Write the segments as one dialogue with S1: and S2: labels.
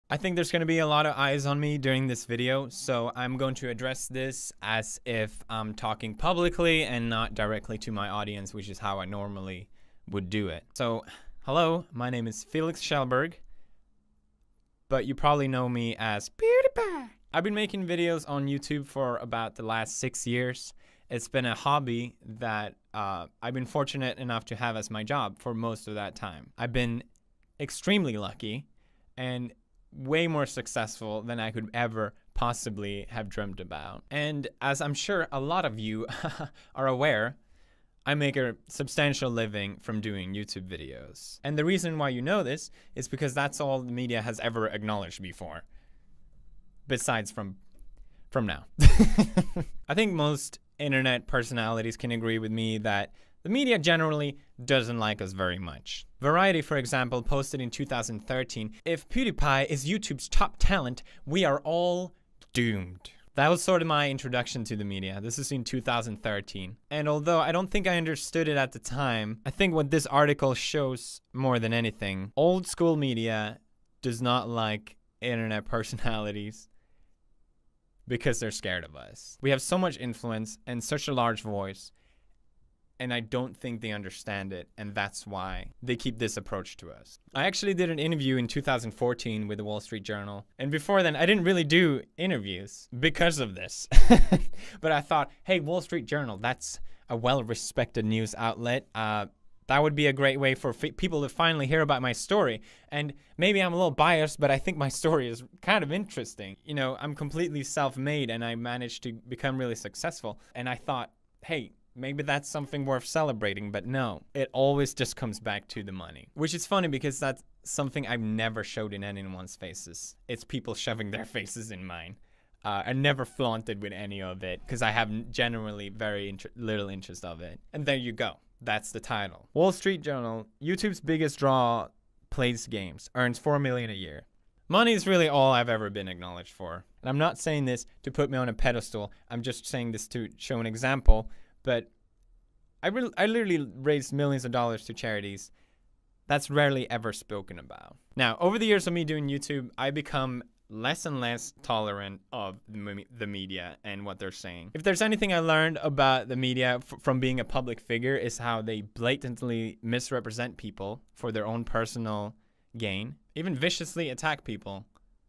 S1: I think there's going to be a lot of eyes on me during this video, so I'm going to address this as if I'm talking publicly and not directly to my audience, which is how I normally would do it. So, hello, my name is Felix Schellberg, but you probably know me as PewDiePie. I've been making videos on YouTube for about the last 6 years. It's been a hobby that I've been fortunate enough to have as my job for most of that time. I've been extremely lucky and way more successful than I could ever possibly have dreamt about. And as I'm sure a lot of you are aware, I make a substantial living from doing YouTube videos. And the reason why you know this is because that's all the media has ever acknowledged before. Besides from now. I think most internet personalities can agree with me that the media generally doesn't like us very much. Variety, for example, posted in 2013, "If PewDiePie is YouTube's top talent, we are all doomed." That was sort of my introduction to the media. This is in 2013. And although I don't think I understood it at the time, I think what this article shows more than anything, old school media does not like internet personalities because they're scared of us. We have so much influence and such a large voice, and I don't think they understand it, and that's why they keep this approach to us. I actually did an interview in 2014 with the Wall Street Journal, and before then, I didn't really do interviews because of this. But I thought, hey, Wall Street Journal, that's a well-respected news outlet. That would be a great way for people to finally hear about my story. And maybe I'm a little biased, but I think my story is kind of interesting. You know, I'm completely self-made, and I managed to become really successful. And I thought, hey, maybe that's something worth celebrating, but no, it always just comes back to the money. Which is funny because that's something I've never showed in anyone's faces. It's people shoving their faces in mine. I never flaunted with any of it because I have generally very little interest of it. And there you go. That's the title. Wall Street Journal, YouTube's biggest draw, plays games, earns $4 million a year. Money is really all I've ever been acknowledged for. And I'm not saying this to put me on a pedestal. I'm just saying this to show an example. But I literally raised millions of dollars to charities. That's rarely ever spoken about. Now, over the years of me doing YouTube, I become less and less tolerant of the media and what they're saying. If there's anything I learned about the media from being a public figure is how they blatantly misrepresent people for their own personal gain, even viciously attack people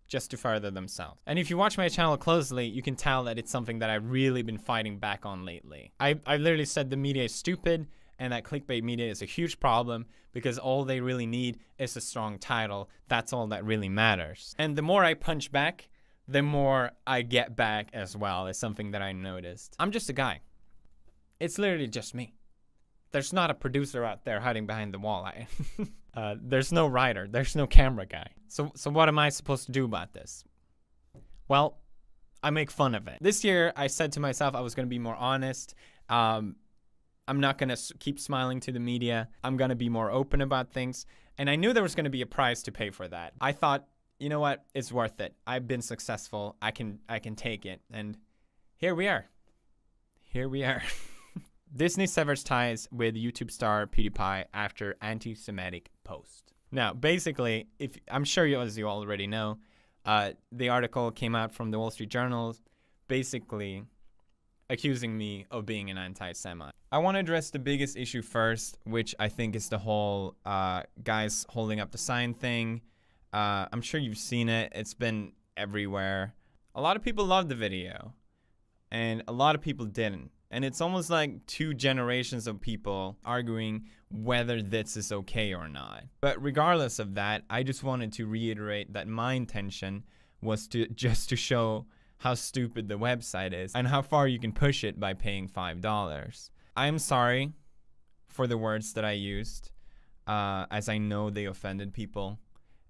S1: just to further themselves. And if you watch my channel closely, you can tell that it's something that I've really been fighting back on lately. I literally said the media is stupid and that clickbait media is a huge problem because all they really need is a strong title. That's all that really matters. And the more I punch back, the more I get back as well. It's something that I noticed. I'm just a guy. It's literally just me. There's not a producer out there hiding behind the wall. There's no writer. There's no camera guy. So what am I supposed to do about this? Well, I make fun of it. This year, I said to myself I was going to be more honest. I'm not going to keep smiling to the media. I'm going to be more open about things. And I knew there was going to be a price to pay for that. I thought, you know what? It's worth it. I've been successful. I can take it. And here we are. Here we are. Disney severs ties with YouTube star PewDiePie after anti-Semitic post. Now, basically, I'm sure as you already know, the article came out from the Wall Street Journal, basically accusing me of being an anti-Semite. I want to address the biggest issue first, which I think is the whole guys holding up the sign thing. I'm sure you've seen it. It's been everywhere. A lot of people loved the video, and a lot of people didn't. And it's almost like 2 generations of people arguing whether this is okay or not. But regardless of that, I just wanted to reiterate that my intention was just to show how stupid the website is and how far you can push it by paying $5. I'm sorry for the words that I used, as I know they offended people.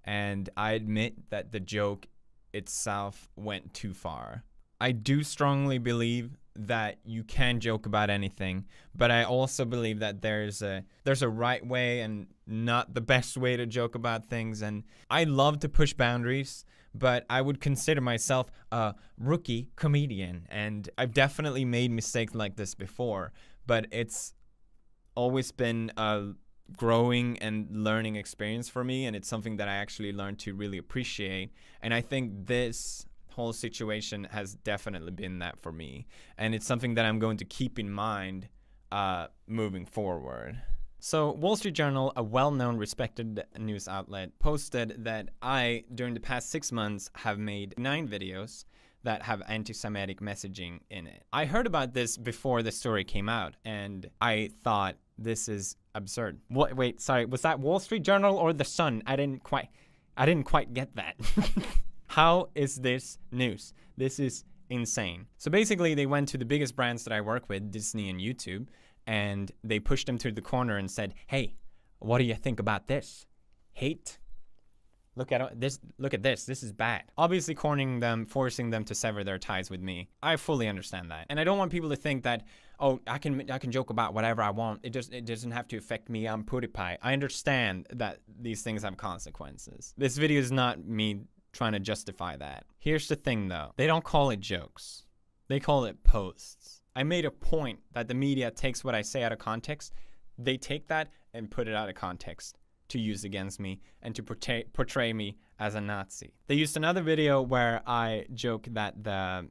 S1: And I admit that the joke itself went too far. I do strongly believe that you can joke about anything, but I also believe that there's a right way and not the best way to joke about things. And I love to push boundaries, but I would consider myself a rookie comedian, and I've definitely made mistakes like this before, but it's always been a growing and learning experience for me, and it's something that I actually learned to really appreciate. And I think this whole situation has definitely been that for me, and it's something that I'm going to keep in mind moving forward. So Wall Street Journal, a well-known, respected news outlet, posted that I, during the past 6 months, have made 9 videos that have anti-Semitic messaging in it. I heard about this before the story came out, and I thought, this is absurd. What? Wait, sorry, was that Wall Street Journal or The Sun? I didn't quite get that. How is this news? This is insane. So basically, they went to the biggest brands that I work with, Disney and YouTube, and they pushed them to the corner and said, hey, what do you think about this? Hate? Look at this. Look at this. This is bad. Obviously cornering them, forcing them to sever their ties with me. I fully understand that. And I don't want people to think that, oh, I can joke about whatever I want. It doesn't have to affect me. I'm PewDiePie. I understand that these things have consequences. This video is not me trying to justify that. Here's the thing though. They don't call it jokes. They call it posts. I made a point that the media takes what I say out of context. They take that and put it out of context to use against me and to portray me as a Nazi. They used another video where I joke that the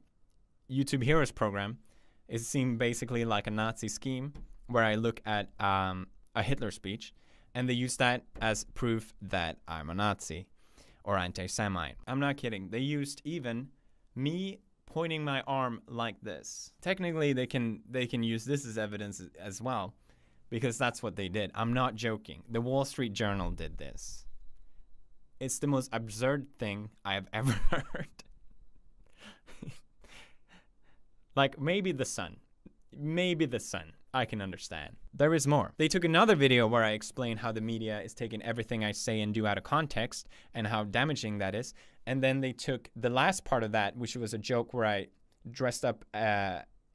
S1: YouTube Heroes program is seen basically like a Nazi scheme, where I look at a Hitler speech, and they use that as proof that I'm a Nazi or anti-Semite. I'm not kidding. They used even me pointing my arm like this. Technically, they can use this as evidence as well, because that's what they did. I'm not joking. The Wall Street Journal did this. It's the most absurd thing I have ever heard. Like, maybe The Sun. Maybe The Sun. I can understand. There is more. They took another video where I explain how the media is taking everything I say and do out of context and how damaging that is. And then they took the last part of that, which was a joke where I dressed up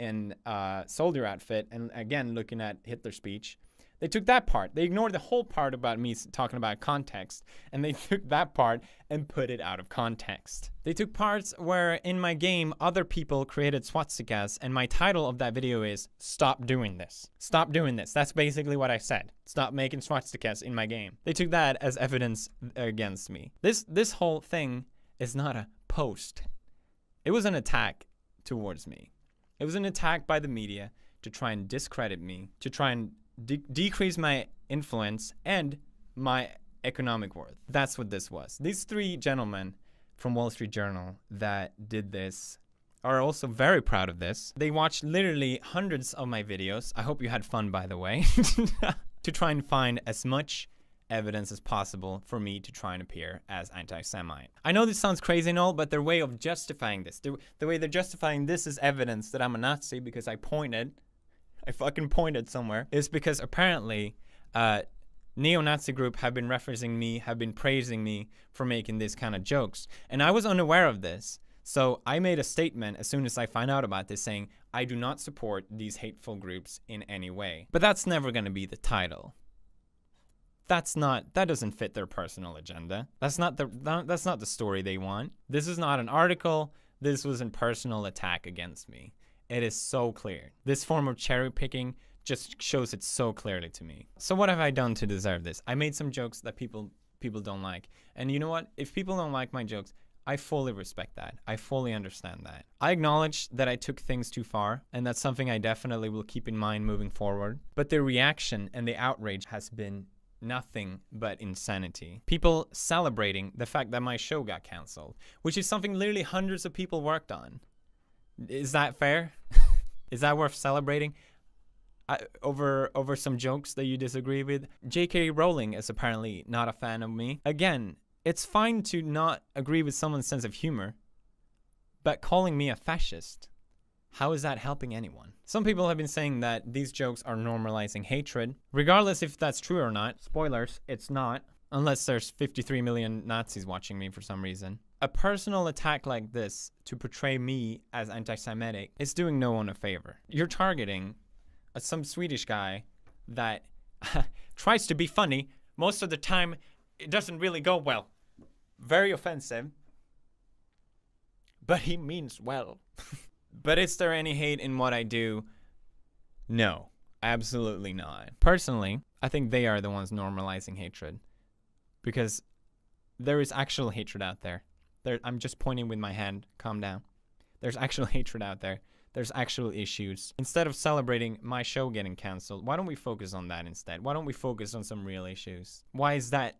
S1: in a soldier outfit and again looking at Hitler's speech. They took that part. They ignored the whole part about me talking about context, and they took that part and put it out of context. They took parts where in my game other people created swastikas, and my title of that video is "Stop doing this." Stop doing this. That's basically what I said. Stop making swastikas in my game. They took that as evidence against me. This whole thing is not a post. It was an attack towards me. It was an attack by the media to try and discredit me, to try and decrease my influence and my economic worth. That's what this was. These 3 gentlemen from Wall Street Journal that did this are also very proud of this. They watched literally hundreds of my videos. I hope you had fun, by the way, to try and find as much evidence as possible for me to try and appear as anti-Semite. I know this sounds crazy and all, but their way of justifying this, the way they're justifying this as evidence that I'm a Nazi because I fucking pointed somewhere, is because apparently neo-Nazi group have been referencing me, have been praising me for making these kind of jokes. And I was unaware of this. So I made a statement as soon as I found out about this saying, I do not support these hateful groups in any way. But that's never going to be the title. That doesn't fit their personal agenda. That's not the story they want. This is not an article. This was a personal attack against me. It is so clear. This form of cherry picking just shows it so clearly to me. So what have I done to deserve this? I made some jokes that people don't like. And you know what? If people don't like my jokes, I fully respect that. I fully understand that. I acknowledge that I took things too far, and that's something I definitely will keep in mind moving forward. But the reaction and the outrage has been nothing but insanity. People celebrating the fact that my show got canceled, which is something literally hundreds of people worked on. Is that fair? Is that worth celebrating? Over some jokes that you disagree with? J.K. Rowling is apparently not a fan of me. Again, it's fine to not agree with someone's sense of humor, but calling me a fascist, how is that helping anyone? Some people have been saying that these jokes are normalizing hatred. Regardless if that's true or not, spoilers, it's not, unless there's 53 million Nazis watching me for some reason. A personal attack like this to portray me as anti-Semitic is doing no one a favor. You're targeting some Swedish guy that tries to be funny. Most of the time, it doesn't really go well. Very offensive. But he means well. But is there any hate in what I do? No. Absolutely not. Personally, I think they are the ones normalizing hatred, because there is actual hatred out there. I'm just pointing with my hand. Calm down. There's actual hatred out there. There's actual issues. Instead of celebrating my show getting canceled, why don't we focus on that instead? Why don't we focus on some real issues? Why is that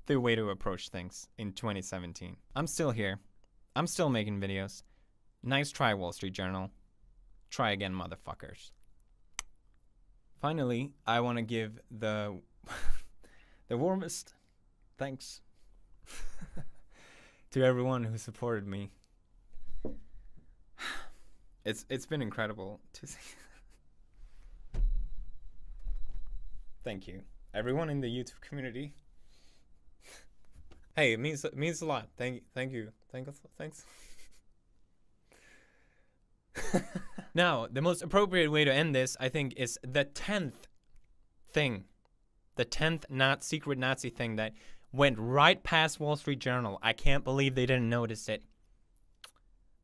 S1: the way to approach things in 2017? I'm still here. I'm still making videos. Nice try, Wall Street Journal. Try again, motherfuckers. Finally, I want to give the the warmest thanks to everyone who supported me. It's been incredible to see. Thank you, everyone in the YouTube community. Hey, it means a lot. Thanks. Now, the most appropriate way to end this, I think, is the 10th thing. The 10th secret Nazi thing that went right past Wall Street Journal. I can't believe they didn't notice it.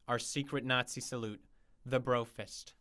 S1: Our secret Nazi salute, the bro fist.